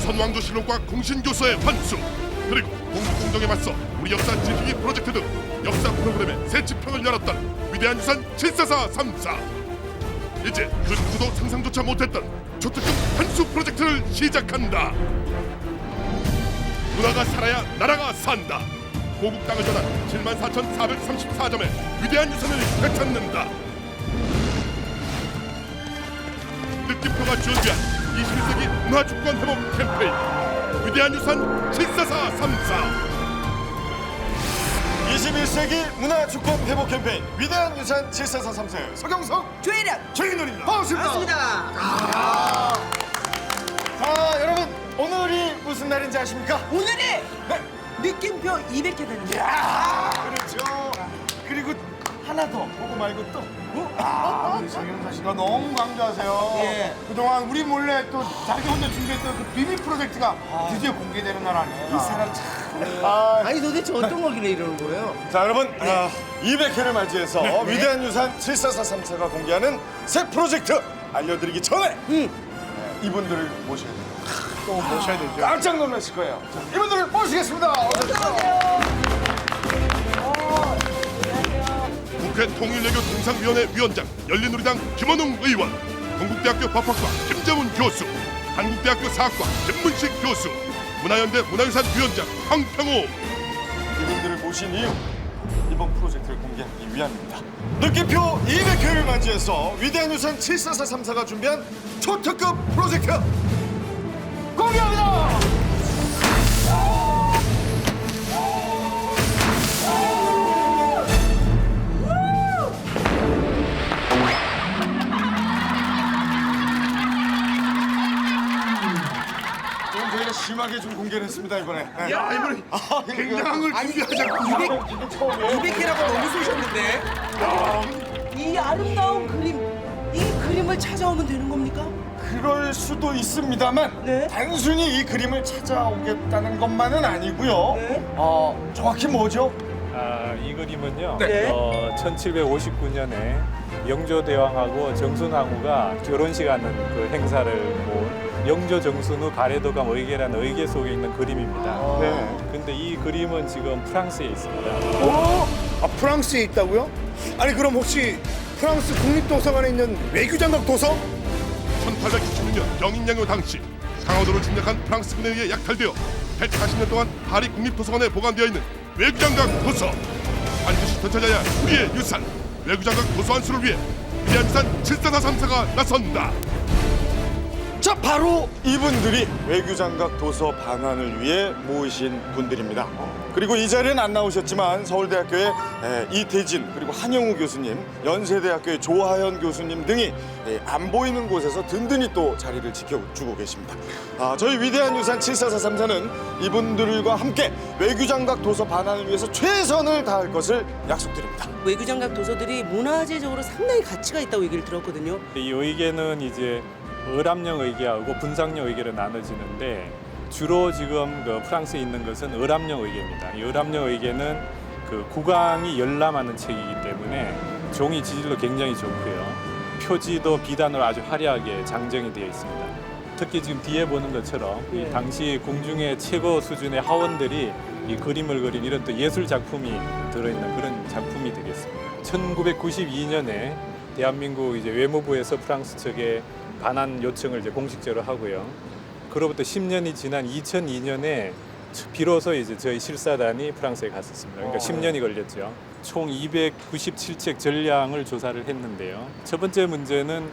조선왕조실록과 공신교서의 환수, 그리고 공동정에 맞서 우리 역사 지키기 프로젝트 등 역사 프로그램의 새 지평을 열었던 위대한 유산 74434. 이제 그 누구도 상상조차 못했던 초특급 환수 프로젝트를 시작한다. 문화가 살아야 나라가 산다. 고국 땅을 전한 74,434점의 위대한 유산을 되찾는다. 느낌표가 준비한 21세기 문화주권 회복 캠페인 위대한 유산 74434. 21세기 문화주권 회복 캠페인 위대한 유산 74434의 서경석 조혜련 최인원입니다. 반갑습니다. 반갑습니다. 자, 여러분 오늘이 무슨 날인지 아십니까? 오늘이 네. 느낌표 200회 되는 데 그렇죠. 그리고 하나 더 보고 말고 또 우리 서경석 씨가 너무 강조하세요. 예. 그동안 우리 몰래 또 자기 혼자 준비했던 그 비밀 프로젝트가 드디어 공개되는 날 아니에요? 이 사람 참. 아니 도대체 어떤 거길래 이러는 거예요? 자, 여러분 200회를 맞이해서 위대한 유산 74434가 공개하는 새 프로젝트 알려드리기 전에 이분들을 모셔야 돼요. 또 모셔야 되죠. 깜짝 놀라실 거예요. 자, 이분들을 모시겠습니다. 국회 통일외교 통상위원회 위원장 열린우리당 김원웅 의원, 건국대학교 법학과 김재훈 교수, 한국대학교 사학과 김문식 교수, 문화연대 문화유산 위원장 황평호. 이분들을 모신 이유 이번 프로젝트를 공개하기 위함입니다. 느낌표 200회를 맞이해서 위대한 유산 74434가 준비한 초특급 프로젝트 공개합니다. 저희가 심하게 좀 공개를 했습니다 이번에. 야, 이번에 굉장한 걸 준비하자고. 200회라고 너무 쏘셨는데. 이 아름다운 그림, 이 그림을 찾아오면 되는 겁니까? 그럴 수도 있습니다만 네. 단순히 이 그림을 찾아오겠다는 것만은 아니고요. 네. 정확히 뭐죠? 이 그림은요. 네. 1759년에 영조대왕하고 정순왕후가 결혼식하는 그 행사를 영조 정순후 가래도감 의계라는 의계 속에 있는 그림입니다. 네. 근데 이 그림은 지금 프랑스에 있습니다. 프랑스에 있다고요? 아니 그럼 혹시 프랑스 국립도서관에 있는 외교장각 도서? 1896년 영인양요 당시 강화도를 침략한 프랑스군에 의해 약탈되어 140년 동안 파리 국립도서관에 보관되어 있는 외교장각 도서. 반드시 되찾아야 우리의 유산 외교장각 도서 환수를 위해 위대한 유산 74434가 나선다. 자, 바로 이분들이 외교장각 도서 반환을 위해 모으신 분들입니다. 그리고 이 자리에는 안 나오셨지만 서울대학교의 이태진 그리고 한영우 교수님, 연세대학교의 조하연 교수님 등이 안 보이는 곳에서 든든히 또 자리를 지켜주고 계십니다. 저희 위대한 유산 74434는 이분들과 함께 외교장각 도서 반환을 위해서 최선을 다할 것을 약속드립니다. 외교장각 도서들이 문화재적으로 상당히 가치가 있다고 얘기를 들었거든요. 이 의계는 이제 을암령 의계하고 분상령 의계로 나눠지는데 주로 지금 그 프랑스에 있는 것은 을암령 의계입니다. 이 을암령 의계는 그 구강이 열람하는 책이기 때문에 종이 지질도 굉장히 좋고요. 표지도 비단으로 아주 화려하게 장정이 되어 있습니다. 특히 지금 뒤에 보는 것처럼 이 당시 궁중의 최고 수준의 하원들이 이 그림을 그린 이런 또 예술 작품이 들어있는 그런 작품이 되겠습니다. 1992년에 대한민국 이제 외무부에서 프랑스 측에 반환 요청을 이제 공식적으로 하고요. 그로부터 10년이 지난 2002년에 비로소 이제 저희 실사단이 프랑스에 갔었습니다. 그러니까 10년이 걸렸죠. 총 297책 전량을 조사를 했는데요. 첫 번째 문제는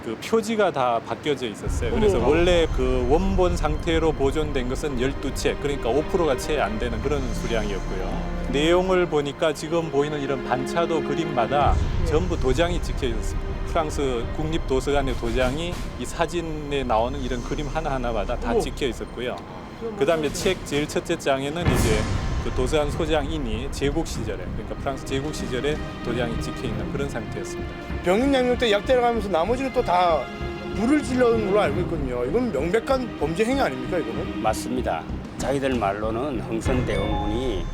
그 표지가 다 바뀌어져 있었어요. 그래서 원래 그 원본 상태로 보존된 것은 12책, 그러니까 5%가 채 안 되는 그런 수량이었고요. 내용을 보니까 지금 보이는 이런 반차도 그림마다 전부 도장이 찍혀 있었습니다. 프랑스 국립도서관의 도장이 이 사진에 나오는 이런 그림 하나하나마다 다 찍혀 있었고요. 그다음에 책 제일 첫째 장에는 이제 그 도서관 소장인이 제국 시절에, 그러니까 프랑스 제국 시절에 도장이 찍혀 있는 그런 상태였습니다. 병인 양육 때 약 때려가면서 나머지는 또 다 불을 질러는 걸로 알고 있거든요. 이건 명백한 범죄 행위 아닙니까 이거는? 맞습니다. 자기들 말로는 흥선대원군이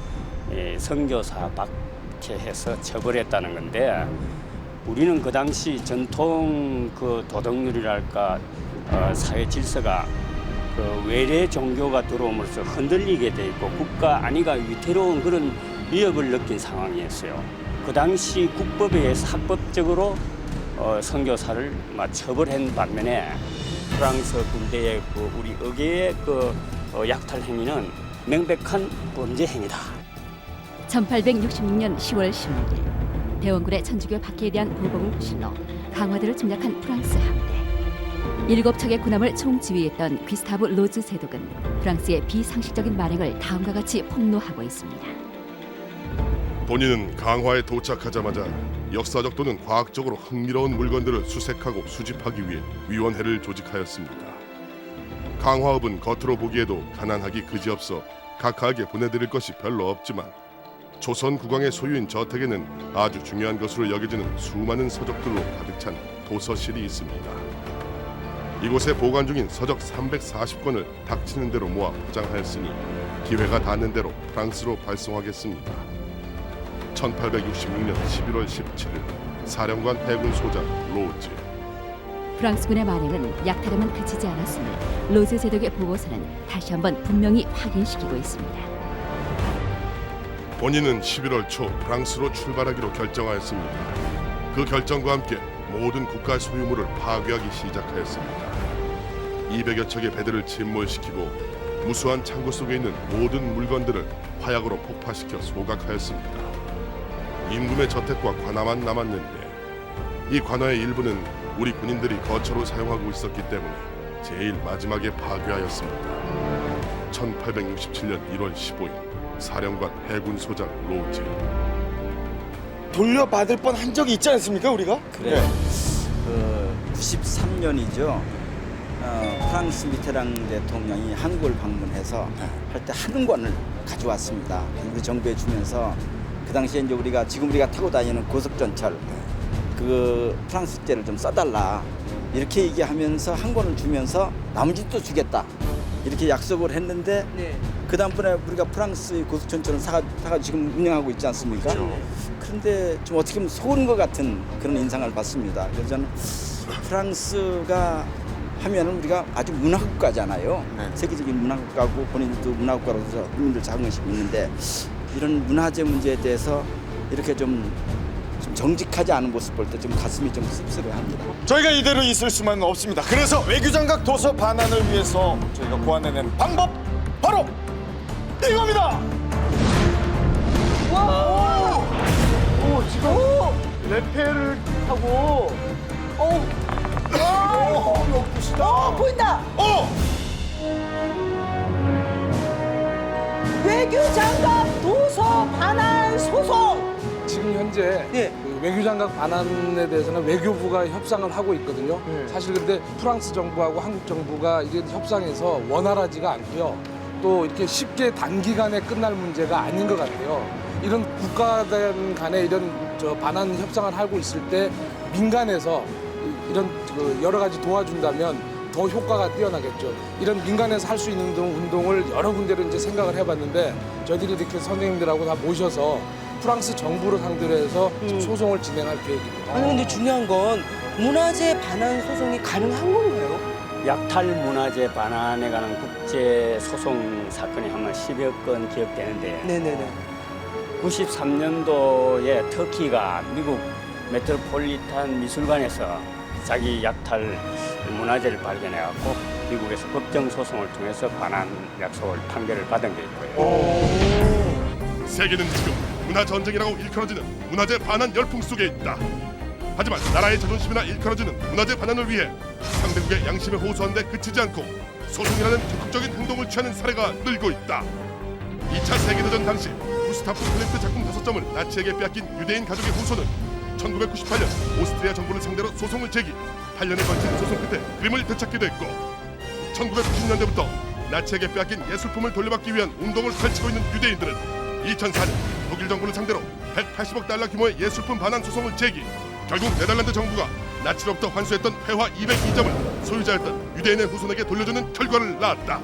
선교사 박해해서 처벌했다는 건데 우리는 그 당시 전통 그 도덕률이랄까 사회 질서가 그 외래 종교가 들어옴으로써 흔들리게 돼 있고 국가 안위가 위태로운 그런 위협을 느낀 상황이었어요. 그 당시 국법에 의해서 합법적으로 선교사를 처벌한 반면에 프랑스 군대의 그 우리 의계의 그 약탈 행위는 명백한 범죄 행위다. 1866년 10월 16일 대원군의 천주교 박해에 대한 보복을 실러 강화도를 침략한 프랑스 함대. 7척의 군함을 총지휘했던 귀스타브 로즈 세독은 프랑스의 비상식적인 만행을 다음과 같이 폭로하고 있습니다. 본인은 강화에 도착하자마자 역사적 또는 과학적으로 흥미로운 물건들을 수색하고 수집하기 위해 위원회를 조직하였습니다. 강화읍은 겉으로 보기에도 가난하기 그지없어 각하에게 보내드릴 것이 별로 없지만 조선 국왕의 소유인 저택에는 아주 중요한 것으로 여겨지는 수많은 서적들로 가득 찬 도서실이 있습니다. 이곳에 보관 중인 서적 340권을 닥치는 대로 모아 포장하였으니 기회가 닿는 대로 프랑스로 발송하겠습니다. 1866년 11월 17일 사령관 해군 소장 로즈. 프랑스군의 만행은 약탈에만 그치지 않았으니 로즈 세독의 보고서는 다시 한번 분명히 확인시키고 있습니다. 본인은 11월 초 프랑스로 출발하기로 결정하였습니다. 그 결정과 함께 모든 국가 소유물을 파괴하기 시작하였습니다. 200여 척의 배들을 침몰시키고 무수한 창고 속에 있는 모든 물건들을 화약으로 폭파시켜 소각하였습니다. 임금의 저택과 관아만 남았는데 이 관아의 일부는 우리 군인들이 거처로 사용하고 있었기 때문에 제일 마지막에 파괴하였습니다. 1867년 1월 15일 사령관 해군 소장 로즈. 돌려받을 뻔한 적이 있지 않습니까 우리가? 그래. 그 93년이죠. 프랑스 미테랑 대통령이 한국을 방문해서 할 때 한 권을 가져왔습니다. 우리 정부에 주면서 그 당시에 이제 지금 우리가 타고 다니는 고속전철 그 프랑스제를 좀 써달라 이렇게 얘기하면서 한 권을 주면서 나머지 또 주겠다 이렇게 약속을 했는데 그 다음번에 우리가 프랑스 고속전철을 사가 지금 운영하고 있지 않습니까? 그런데 좀 어떻게 보면 속은 것 같은 그런 인상을 받습니다. 그래서 저는 프랑스가 하면은 우리가 아주 문화국가잖아요. 세계적인 문화국가고 본인들도 문화국가로서 국민들 자긍심이 있는데 이런 문화재 문제에 대해서 이렇게 좀 정직하지 않은 모습 볼 때 좀 가슴이 좀 씁쓸해합니다. 저희가 이대로 있을 수만은 없습니다. 그래서 외교장각 도서 반환을 위해서 저희가 고안해낸 방법 바로 이겁니다. 오, 지금 레페를 타고 오, 보인다. 외교장갑 도서 반환 소송. 지금 현재 네. 그 외교장각 반환에 대해서는 외교부가 협상을 하고 있거든요. 사실 근데 프랑스 정부하고 한국 정부가 이게 협상에서 원활하지가 않고요. 또 이렇게 쉽게 단기간에 끝날 문제가 아닌 것 같아요. 이런 국가들 간에 이런 반환 협상을 하고 있을 때 민간에서 이런 여러 가지 도와준다면 더 효과가 뛰어나겠죠. 이런 민간에서 할 수 있는 운동을 여러 군데로 이제 생각을 해봤는데 저희들이 이렇게 선생님들하고 다 모셔서 프랑스 정부를 상대로 해서 소송을 진행할 계획입니다. 아니 근데 중요한 건 문화재 반환 소송이 가능한 건가요? 약탈 문화재 반환에 관한 국제 소송 사건이 한 10여 건 기억되는데 네네네. 93년도에 터키가 미국 메트로폴리탄 미술관에서 자기 약탈 문화재를 발견해갖고 미국에서 법정 소송을 통해서 반환 약속을 판결을 받은 게 있고요. 세계는 지금 문화 전쟁이라고 일컬어지는 문화재 반환 열풍 속에 있다. 하지만 나라의 자존심이나 일컬어지는 문화재 반환을 위해 상대국의 양심에 호소하는데 그치지 않고 소송이라는 적극적인 행동을 취하는 사례가 늘고 있다. 2차 세계대전 당시 구스타프 클림트 작품 5점을 나치에게 빼앗긴 유대인 가족의 후손은 1998년 오스트리아 정부를 상대로 소송을 제기, 8년에 걸친 소송 끝에 그림을 되찾게 됐고 1990년대부터 나치에게 빼앗긴 예술품을 돌려받기 위한 운동을 펼치고 있는 유대인들은 2004년 독일 정부를 상대로 180억 달러 규모의 예술품 반환 소송을 제기, 결국 네덜란드 정부가 나치로부터 환수했던 회화 202점을 소유자였던 유대인의 후손에게 돌려주는 결과를 낳았다.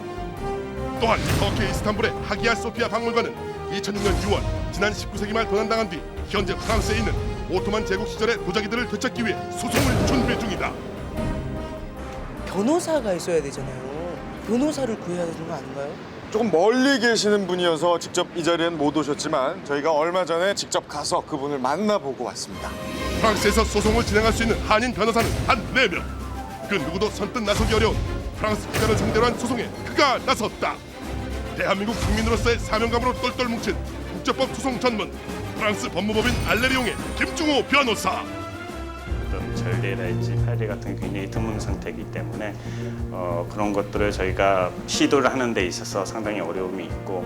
또한 터키 이스탄불의 하기야 소피아 박물관은 2006년 6월 지난 19세기 말 도난당한 뒤 현재 프랑스에 있는 오토만 제국 시절의 도자기들을 되찾기 위해 소송을 준비 중이다. 변호사가 있어야 되잖아요. 변호사를 구해야 되는 거 아닌가요? 조금 멀리 계시는 분이어서 직접 이 자리엔 못 오셨지만 저희가 얼마 전에 직접 가서 그분을 만나보고 왔습니다. 프랑스에서 소송을 진행할 수 있는 한인 변호사는 단 4명. 그 누구도 선뜻 나서기 어려운 프랑스 기자를 상대로 한 소송에 그가 나섰다. 대한민국 국민으로서의 사명감으로 똘똘 뭉친 국제법 소송 전문 프랑스 법무법인 알레리옹의 김중호 변호사. 어떤 전례랄지 판례 같은 게 굉장히 드문 상태이기 때문에 그런 것들을 저희가 시도를 하는 데 있어서 상당히 어려움이 있고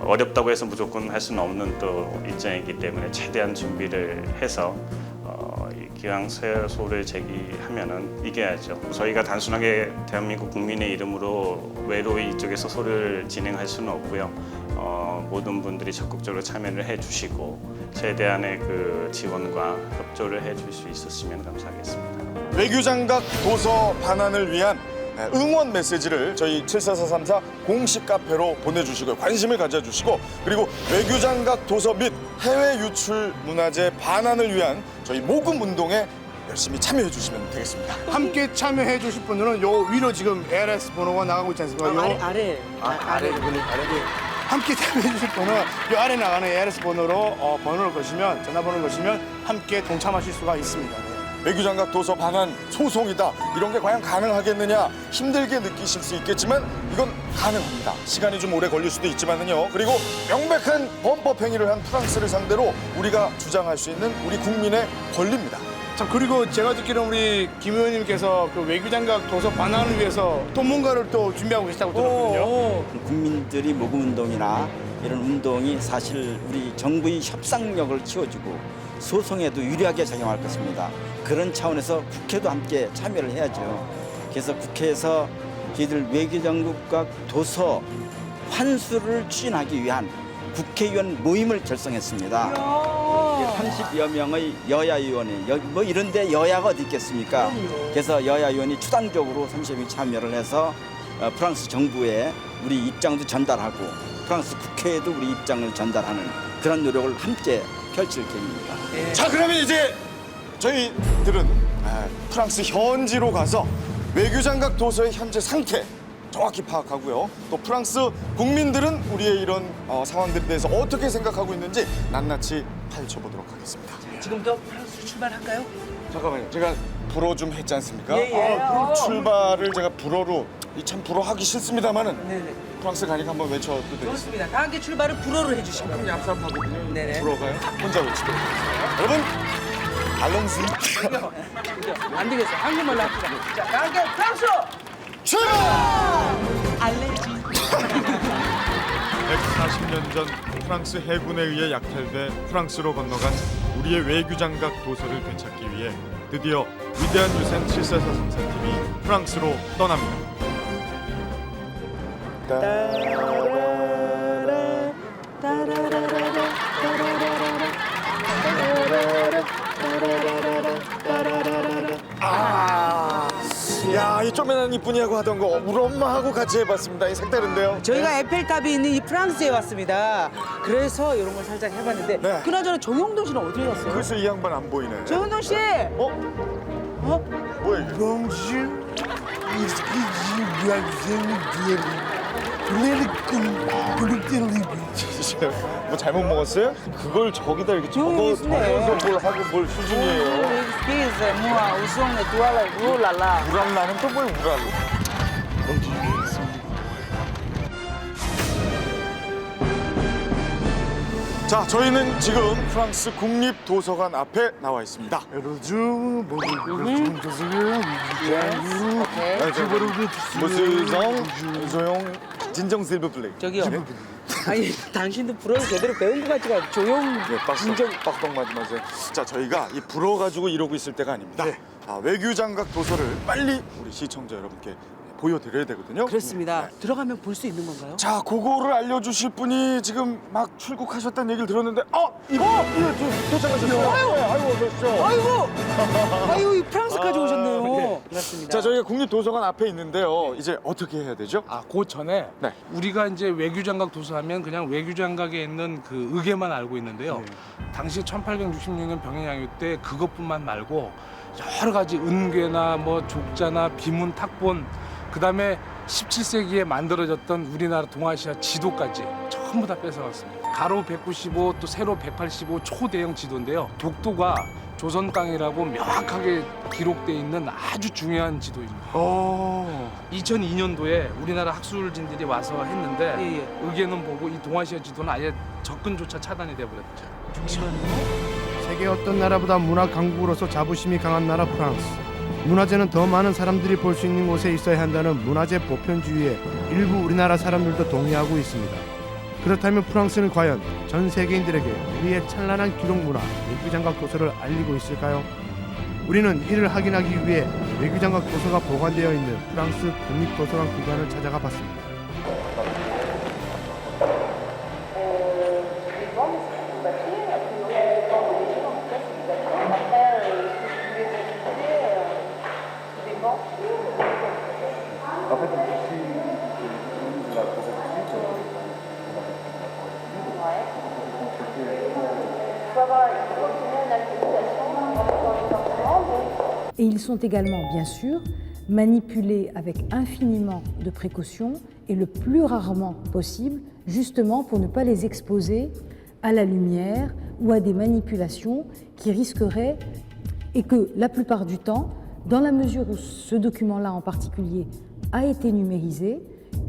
어렵다고 해서 무조건 할 수는 없는 또 입장이기 때문에 최대한 준비를 해서 기왕소를 제기하면은 이겨야죠. 저희가 단순하게 대한민국 국민의 이름으로 외로이 이쪽에서 소를 진행할 수는 없고요. 모든 분들이 적극적으로 참여를 해주시고 최대한의 그 지원과 협조를 해줄 수 있었으면 감사하겠습니다. 외교장각 도서 반환을 위한 응원 메시지를 저희 74434 공식 카페로 보내주시고 관심을 가져주시고 그리고 외교장각 도서 및 해외 유출 문화재 반환을 위한 저희 모금 운동에 열심히 참여해 주시면 되겠습니다. 함께 참여해 주실 분들은 요 위로 지금 ARS 번호가 나가고 있지 않습니까? 요 아래. 함께 참여해 주실 분은 요 아래 나가는 ARS 번호로 번호를 거시면 전화번호를 거시면 함께 동참하실 수가 있습니다. 외교장각 도서 반환 소송이다. 이런 게 과연 가능하겠느냐 힘들게 느끼실 수 있겠지만 이건 가능합니다. 시간이 좀 오래 걸릴 수도 있지만은요. 그리고 명백한 범법 행위를 한 프랑스를 상대로 우리가 주장할 수 있는 우리 국민의 권리입니다. 자, 그리고 제가 듣기로는 우리 김 의원님께서 그 외교장각 도서 반환을 위해서 또 뭔가를 또 준비하고 계시다고 들었거든요. 국민들이 모금 운동이나 이런 운동이 사실 우리 정부의 협상력을 키워주고 소송에도 유리하게 작용할 것입니다. 그런 차원에서 국회도 함께 참여를 해야죠. 그래서 국회에서 저희들 외교장각 도서 환수를 추진하기 위한 국회의원 모임을 결성했습니다. 30여 명의 여야 의원이 뭐 이런데 여야가 어디 있겠습니까? 그래서 여야 의원이 추단적으로 30명이 참여를 해서 프랑스 정부에 우리 입장도 전달하고 프랑스 국회에도 우리 입장을 전달하는 그런 노력을 함께 펼칠 계획입니다. 자, 그러면 이제 저희들은 프랑스 현지로 가서 외교장각 도서의 현재 상태 정확히 파악하고요. 또 프랑스 국민들은 우리의 이런 상황들에 대해서 어떻게 생각하고 있는지 낱낱이 파헤쳐보도록 하겠습니다. 지금부터 프랑스로 출발할까요? 잠깐만요. 제가 불어 좀 했지 않습니까? 예. 출발을 제가 불어로 참 불어하기 싫습니다만은 네네. 프랑스 가니까 한번 외쳐도 되겠습니다. 좋습니다. 다 함께 출발을 불어로 해주시면. 얍삽하거든요. 네네. 불어가요? 혼자 외치도록 하겠습니다. 여러분, 알롱스 안 되겠어. 한국말로 합시다. 자, 다 함께 프랑스! 출발! 알레지. 140년 전 프랑스 해군에 의해 약탈돼 프랑스로 건너간 우리의 외교장각 도서를 되찾기 위해 드디어 위대한 유산 74434팀이 프랑스로 떠납니다. 야, 이 쪼매난 이쁜이하고 하던 거 우리 엄마하고 같이 해봤습니다. 이 색다른데요? 저희가 에펠탑이 있는 이 프랑스에 왔습니다. 그래서 이런 걸 살짝 해봤는데 네. 그나저나 정영돈 씨는 어디에 갔어요? 글쎄 이 양반 안 보이네. 정영돈 씨! 뭐야 이게? 뭐 잘못 먹었어요? 그걸 저기다 이렇게 조용히 적어서 뭘 하고 뭘 수준이에요. 우랄라는 또 뭘 우랄라? 자, 저희는 지금 프랑스 국립도서관 앞에 나와 있습니다. 무스정, 진정 실브플레이. 저기요. 아니 당신도 불어를 제대로 배운 것 같지가 조용. 네, 빡빡 맞지 마세요. 자, 저희가 이 불어 가지고 이러고 있을 때가 아닙니다. 외교장각 도서를 빨리 우리 시청자 여러분께 보여드려야 되거든요. 그렇습니다. 네. 들어가면 볼 수 있는 건가요? 자, 그거를 알려주실 분이 지금 막 출국하셨다는 얘기를 들었는데, 이거 도착하셨어요. 아이고, 그렇죠. 아이고, 이 프랑스까지 오셨네요. 반갑습니다. 자, 저희가 국립도서관 앞에 있는데요. 이제 어떻게 해야 되죠? 그 전에 네. 우리가 이제 외교장각 도서하면 그냥 외교장각에 있는 그 의계만 알고 있는데요. 당시 1866년 병해양요 때 그것뿐만 말고 여러 가지 은괴나 뭐 족자나 비문 탁본 그다음에 17세기에 만들어졌던 우리나라 동아시아 지도까지 전부 다 뺏어갔습니다. 가로 195, 또 세로 185 초대형 지도인데요. 독도가 조선 땅이라고 명확하게 기록돼 있는 아주 중요한 지도입니다. 2002년도에 우리나라 학술진들이 와서 했는데 의견은 보고 이 동아시아 지도는 아예 접근조차 차단이 돼버렸죠. 세계 어떤 나라보다 문화 강국으로서 자부심이 강한 나라 프랑스. 문화재는 더 많은 사람들이 볼 수 있는 곳에 있어야 한다는 문화재 보편주의에 일부 우리나라 사람들도 동의하고 있습니다. 그렇다면 프랑스는 과연 전 세계인들에게 우리의 찬란한 기록 문화 외교장각 도서를 알리고 있을까요? 우리는 이를 확인하기 위해 외교장각 도서가 보관되어 있는 프랑스 국립도서관 구간을 찾아가 봤습니다. Et ils sont également, bien sûr, manipulés avec infiniment de précautions et le plus rarement possible, justement pour ne pas les exposer à la lumière ou à des manipulations qui risqueraient, et que la plupart du temps, dans la mesure où ce document-là en particulier a été numérisé,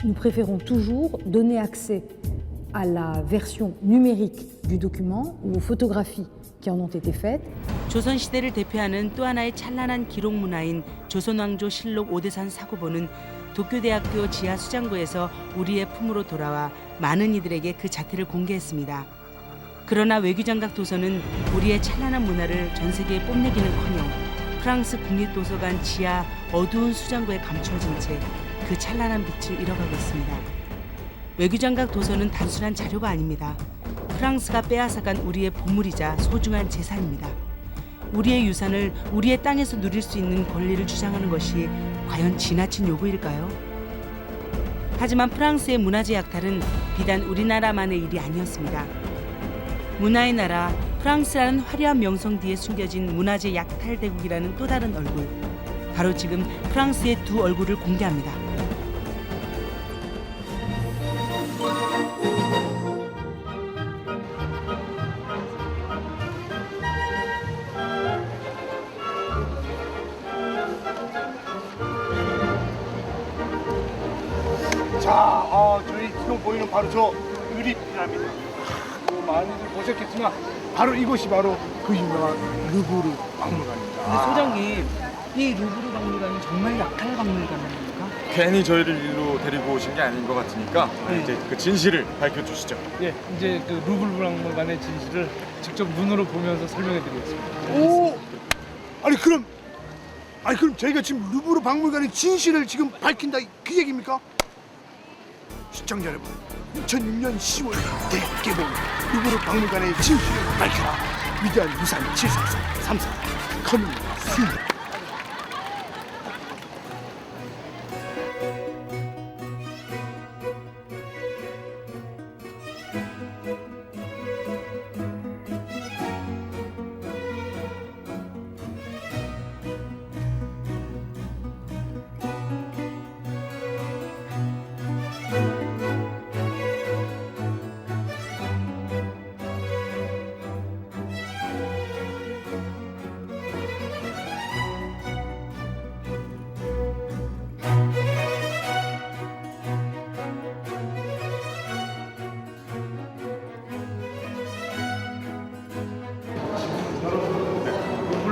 nous préférons toujours donner accès à la version numérique du document ou aux photographies qui en ont été faites. 조선시대를 대표하는 또 하나의 찬란한 기록 문화인 조선왕조 실록 오대산 사고보는 도쿄대학교 지하 수장고에서 우리의 품으로 돌아와 많은 이들에게 그 자태를 공개했습니다. 그러나 외교장각 도서는 우리의 찬란한 문화를 전 세계에 뽐내기는커녕 프랑스 국립도서관 지하 어두운 수장고에 감추어진 채 그 찬란한 빛을 잃어가고 있습니다. 외교장각 도서는 단순한 자료가 아닙니다. 프랑스가 빼앗아간 우리의 보물이자 소중한 재산입니다. 우리의 유산을 우리의 땅에서 누릴 수 있는 권리를 주장하는 것이 과연 지나친 요구일까요? 하지만 프랑스의 문화재 약탈은 비단 우리나라만의 일이 아니었습니다. 문화의 나라 프랑스라는 화려한 명성 뒤에 숨겨진 문화재 약탈 대국이라는 또 다른 얼굴. 바로 지금 프랑스의 두 얼굴을 공개합니다. 자, 저희 지금 보이는 바로 저 유리 피라미드. 많이들 보셨겠지만 바로 이곳이 바로 그 유명한 루브르 박물관입니다. 근데 소장님, 이 루브르 박물관은 정말 약탈 박물관입니까? 괜히 저희를 일로 데리고 오신 게 아닌 것 같으니까 이제 그 진실을 밝혀주시죠. 예, 이제 그 루브르 박물관의 진실을 직접 눈으로 보면서 설명해드리겠습니다. 오, 아니 그럼 저희가 지금 루브르 박물관의 진실을 지금 밝힌다 그 얘기입니까? 시청자 여러분, 2006년 10월 대개봉 루브르 박물관의 진실을 밝혀라. 위대한 유산 74434 커밍 순.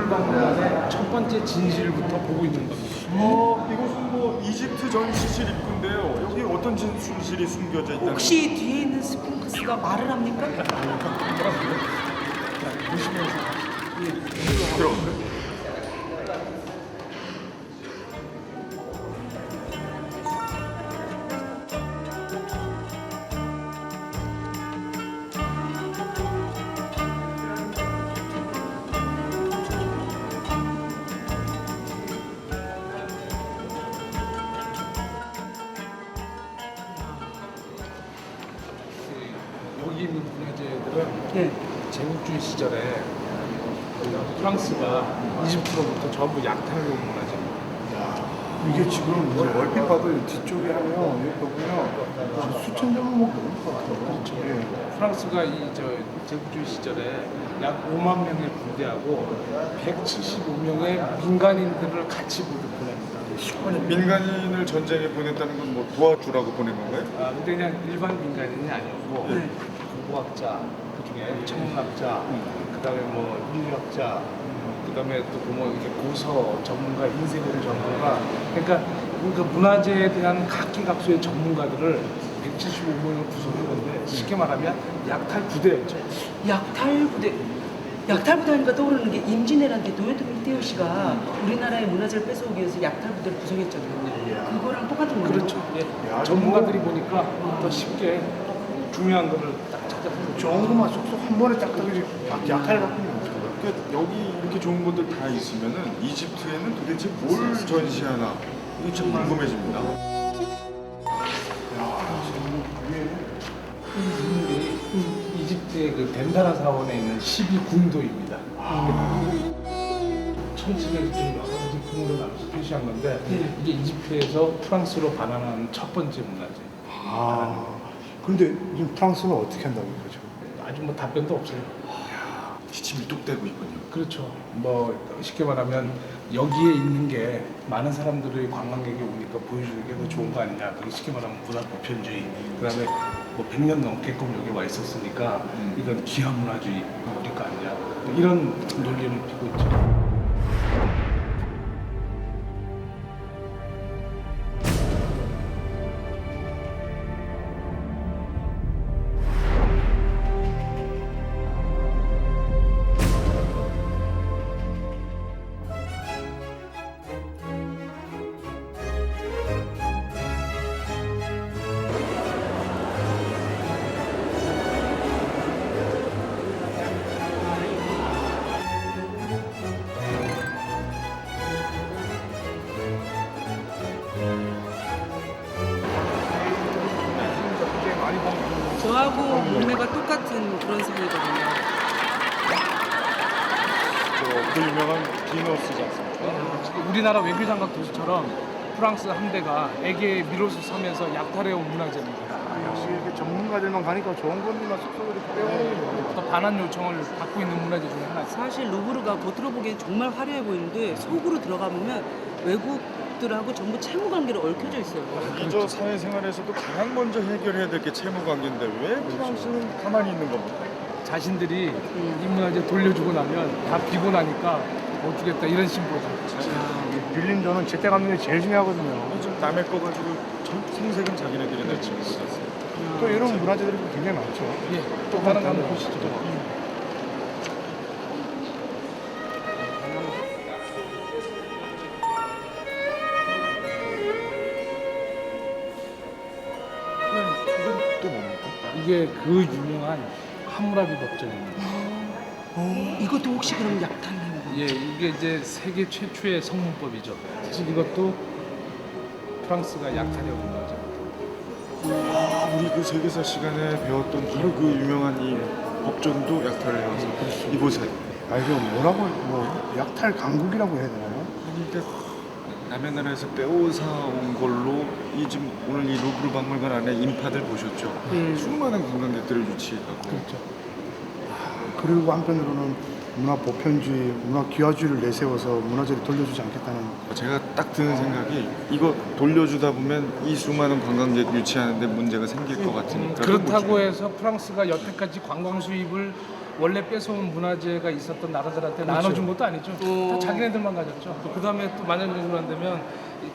박물관의 첫 번째 진실부터 보고 있는 겁니다. 이곳은 뭐 이집트 전시실 입구인데요. 여기 어떤 진실이 숨겨져 있다는? 혹시 뒤에 있는 스핑크스가 말을 합니까? 보시면서 들어볼까요? 여기 있는 문화재들은 제국주의 시절에 프랑스가 이집트로부터 전부 약탈해 온 문화재입니다. 이게 지금 얼핏 봐도 뒤쪽에 하면 여기 보면 수천 점은 못 되는 것 같아요. 그렇죠. 프랑스가 이 제국주의 시절에 약 5만 명의 군대하고 175명의 민간인들을 같이 보냅니다. 아니 민간인을 전쟁에 보냈다는 건 뭐 도와주라고 보낸 건가요? 아, 근데 그냥 일반 민간인이 아니었고 고고학자, 그중에 천문학자, 그다음에 뭐 인류학자, 그다음에 또 뭐 이렇게 고서 전문가, 인쇄고리 전문가, 그러니까 그 문화재에 대한 각기각소의 전문가들을 175명을 구성한 건데 쉽게 말하면 약탈 부대였죠. 약탈부대. 약탈부대니까 떠오르는 게 임진왜란 때 도요토미 히데요시가 우리나라의 문화재를 뺏어오기 위해서 약탈부대를 구성했잖아요. 그거랑 똑같은 거예요. 그렇죠. 예. 전문가들이 보니까 더 쉽게 중요한 거를 딱 찾아서 좋은 것만 쏙쏙 한 번에 딱 따지 약탈 갖고 있는 거죠. 그러니까 여기 이렇게 좋은 것들 다 있으면은 이집트에는 도대체 뭘 전시하나 이게 참 궁금해집니다. 이집트의 그 덴다라 사원에 있는 12궁도입니다. 1700도 남짓 표시한 건데 이게 이집트에서 프랑스로 반환한 첫 번째 문화재. 그런데 지금 프랑스는 어떻게 한다고 그러죠? 아직 뭐 답변도 없어요. 기침이 뚝대고 있군요. 그렇죠. 뭐 쉽게 말하면 여기에 있는 게 많은 사람들이 관광객이 오니까 보여주는 게 더 좋은 거 아니냐. 그리고 쉽게 말하면 문화 보편주의. 그다음에 뭐 100년 넘게끔 여기 와 있었으니까 이건 기하 문화주의 우리 거 아니냐. 이런 논리를 피고 있죠. 저하고 몸매가 똑같은 그런 상이거든요. 그 유명한 비너스지 않습니까? 우리나라 외교장각 도시처럼 프랑스 함대가 에게 미로스 섬에서 약탈해온 문화재입니다. 역시 이렇게 전문가들만 가니까 좋은 것들만 쏙쏙 이렇게 빼오는 또 반환 요청을 받고 있는 문화재 중에 하나. 사실 루브르가 겉으로 보기엔 정말 화려해 보이는데 속으로 들어가 보면 외국들하고 전부 채무 관계로 얽혀져 있어요. 이 사회생활에서도 가장 먼저 해결해야 될 게 채무 관계인데 왜 프랑스는 가만히 있는 겁니까? 자신들이 이 문화재 돌려주고 나면 다 비고 나니까 못 주겠다 이런 심보죠. 빌린 돈은 제때 갚는 게 제일 중요하거든요. 좀 남의 거 가지고 생색은 자기네들이 낼지 모르겠어요. 또 이런 문화재들이 굉장히 많죠. 예, 또 다른 거 한번 보시죠. 이건 또 뭡니까? 이게 그 유명한 하무라비 법전입니다. 이것도 혹시 그럼 약탈하는 거? 예, 이게 이제 세계 최초의 성문법이죠. 사실 이것도 프랑스가 약탈해온 거죠. 우리 그 세계사 시간에 배웠던 바로 그 유명한 이 법전도 약탈을 해와서 이곳에. 이거 뭐라고 뭐 약탈 강국이라고 해야 되나요? 그러니까 남의 나라에서 빼앗아온 걸로 이 지금 오늘 이 루브르 박물관 안에 인파들 보셨죠? 수많은 관광객들을 유치해가고. 그렇죠. 그리고 한편으로는 문화 보편주의, 문화 기화주의를 내세워서 문화재를 돌려주지 않겠다는. 제가 딱 드는 생각이 이거 돌려주다 보면 이 수많은 관광객 유치하는데 문제가 생길 것 같으니까. 그렇다고 해서 프랑스가 여태까지 관광 수입을 원래 뺏어온 문화재가 있었던 나라들한테 그렇죠. 나눠준 것도 아니죠. 다 자기네들만 가졌죠. 그 다음에 또 만연적으로 한다면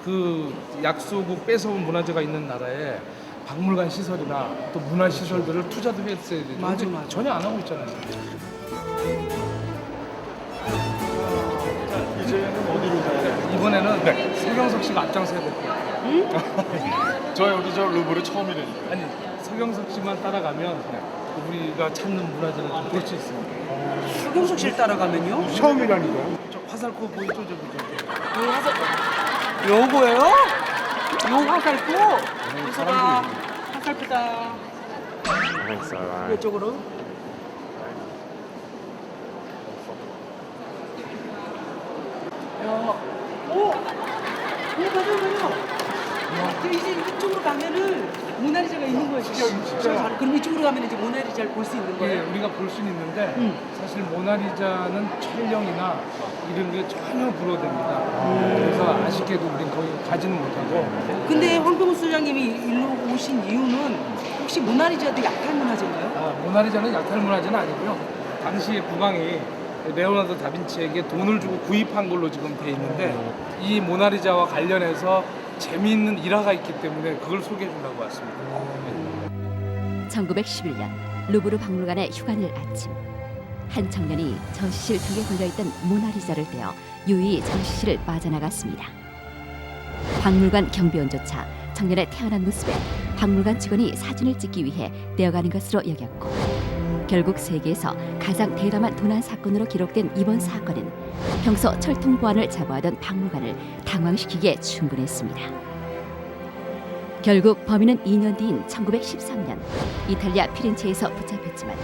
그 약소국 뺏어온 문화재가 있는 나라에 박물관 시설이나 또 문화 시설들을 투자도 했어야 되죠. 맞아, 근데 맞아. 전혀 안 하고 있잖아요. 이제는 어디로 가야 돼요? 이번에는 서경석 씨가 앞장서야 될 거예요. 저 여기 저 루브르 처음이라니까. 아니 서경석 씨만 따라가면 우리가 찾는 문화재를 좀 볼 수 있습니다. 서경석 씨를 따라가면요? 처음이라니까요. 저 화살코 보이죠 저기. 요 화살 요거예요? 요 화살표? 무서가 화살표다. 이쪽으로. 야, 오, 맞아요. 이제 이쪽으로 가면은 모나리자가 있는 거예요. 진짜. 그럼 이쪽으로 가면 이제 모나리자를 볼 수 있는 거예요. 예, 우리가 볼 수는 있는데 사실 모나리자는 촬영이나 이런 게 전혀 불허됩니다. 그래서 아쉽게도 우린 거기 가지는 못하고. 근데 황병우 소장님이 일로 오신 이유는 혹시 모나리자도 약탈 문화재인가요? 모나리자는 약탈 문화재는 아니고요. 당시에 국왕이 레오나르도 다빈치에게 돈을 주고 구입한 걸로 지금 돼 있는데 이 모나리자와 관련해서 재미있는 일화가 있기 때문에 그걸 소개해 주려고 왔습니다. 1911년 루브르 박물관의 휴관일 아침, 한 청년이 전시실 등에 걸려있던 모나리자를 떼어 유유히 전시실을 빠져나갔습니다. 박물관 경비원조차 청년의 태어난 모습에 박물관 직원이 사진을 찍기 위해 떼어가는 것으로 여겼고, 결국 세계에서 가장 대담한 도난 사건으로 기록된 이번 사건은 평소 철통 보안을 자부하던 박물관을 당황시키기에 충분했습니다. 결국 범인은 2년 뒤인 1913년 이탈리아 피렌체에서 붙잡혔지만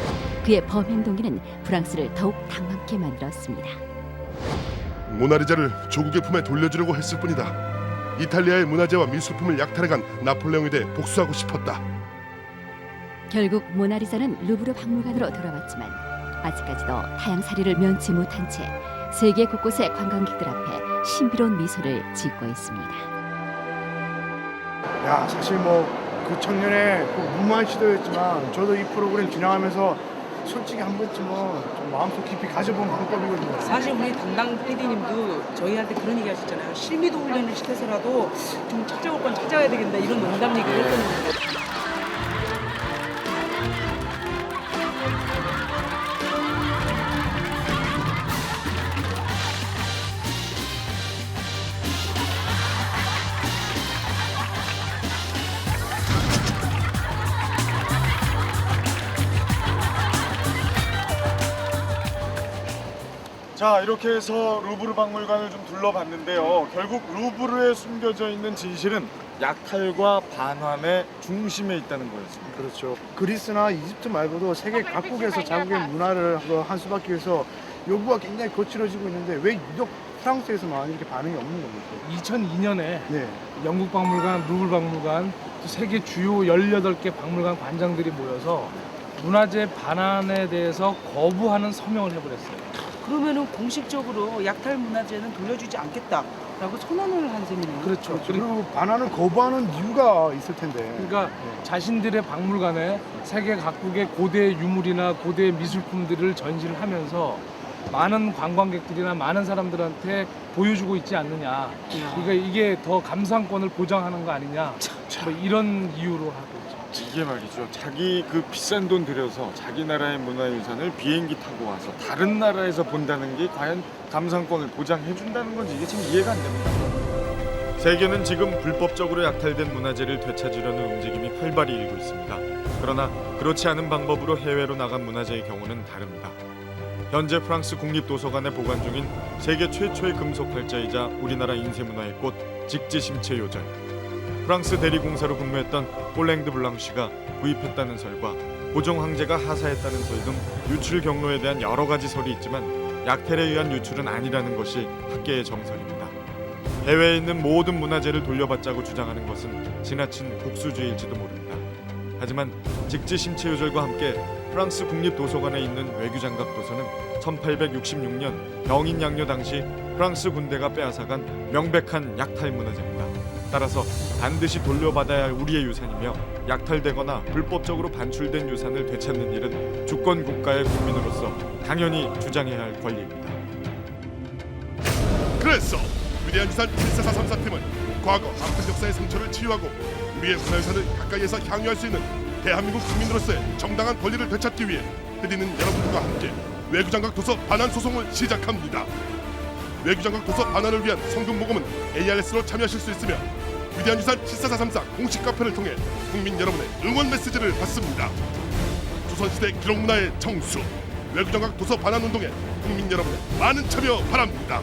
그의 범행 동기는 프랑스를 더욱 당황케 만들었습니다. 모나리자를 조국의 품에 돌려주려고 했을 뿐이다. 이탈리아의 문화재와 미술품을 약탈해간 나폴레옹에 대해 복수하고 싶었다. 결국 모나리자는 루브르 박물관으로 돌아왔지만 아직까지도 타향살이를 면치 못한 채 세계 곳곳의 관광객들 앞에 신비로운 미소를 짓고 있습니다. 야, 사실 뭐 그 청년의 그 무모한 시도였지만 저도 이 프로그램 진행하면서 솔직히 한 번쯤은 좀 마음속 깊이 가져본 방법이거든요. 사실 우리 담당 PD님도 저희한테 그런 얘기 하셨잖아요. 실미도 훈련을 시켜서라도 좀 찾아올 건 찾아야 되겠다 이런 농담 얘기를 했거든요. 자, 이렇게 해서 루브르 박물관을 좀 둘러봤는데요. 결국 루브르에 숨겨져 있는 진실은 약탈과 반환의 중심에 있다는 거였습니다. 그렇죠. 그리스나 이집트 말고도 세계 각국에서 자국의 문화를 한 수밖에 위해서 요구가 굉장히 거칠어지고 있는데 왜 유독 프랑스에서만 이렇게 반응이 없는 겁니까? 2002년에 네. 영국 박물관, 루브르 박물관, 또 세계 주요 18개 박물관 관장들이 모여서 문화재 반환에 대해서 거부하는 서명을 해버렸어요. 그러면은 공식적으로 약탈 문화재는 돌려주지 않겠다라고 선언을 한 셈이네요. 그렇죠. 그리고 반환을 거부하는 이유가 있을 텐데. 그러니까 자신들의 박물관에 세계 각국의 고대 유물이나 고대 미술품들을 전시를 하면서 많은 관광객들이나 많은 사람들한테 보여주고 있지 않느냐. 그러니까 이게 더 감상권을 보장하는 거 아니냐. 뭐 이런 이유로 하고 있죠. 이게 말이죠. 자기 그 비싼 돈 들여서 자기 나라의 문화유산을 비행기 타고 와서 다른 나라에서 본다는 게 과연 감상권을 보장해 준다는 건지 이게 참 이해가 안 됩니다. 세계는 지금 불법적으로 약탈된 문화재를 되찾으려는 움직임이 활발히 일고 있습니다. 그러나 그렇지 않은 방법으로 해외로 나간 문화재의 경우는 다릅니다. 현재 프랑스 국립도서관에 보관 중인 세계 최초의 금속 활자이자 우리나라 인쇄문화의 꽃 직지심체 요절, 프랑스 대리공사로 근무했던 폴랭드 블랑시가 구입했다는 설과 고종 황제가 하사했다는 설 등 유출 경로에 대한 여러 가지 설이 있지만 약탈에 의한 유출은 아니라는 것이 학계의 정설입니다. 해외에 있는 모든 문화재를 돌려받자고 주장하는 것은 지나친 복수주의일지도 모릅니다. 하지만 직지심체 요절과 함께 프랑스 국립도서관에 있는 외교장각 도서는 1866년 병인양요 당시 프랑스 군대가 빼앗아간 명백한 약탈 문화재입니다. 따라서 반드시 돌려받아야 할 우리의 유산이며 약탈되거나 불법적으로 반출된 유산을 되찾는 일은 주권 국가의 국민으로서 당연히 주장해야 할 권리입니다. 그래서 위대한 유산 1443사팀은 과거 아픈 역사의 상처를 치유하고 우리의 문화유산을 가까이에서 향유할 수 있는 대한민국 국민으로서의 정당한 권리를 되찾기 위해 드리는 여러분들과 함께 외교장각 도서 반환 소송을 시작합니다. 외교장각 도서 반환을 위한 성금모금은 ARS로 참여하실 수 있으며 위대한 유산 14434 공식 카페를 통해 국민 여러분의 응원 메시지를 받습니다. 조선시대 기록문화의 정수 외교장각 도서 반환 운동에 국민 여러분의 많은 참여 바랍니다.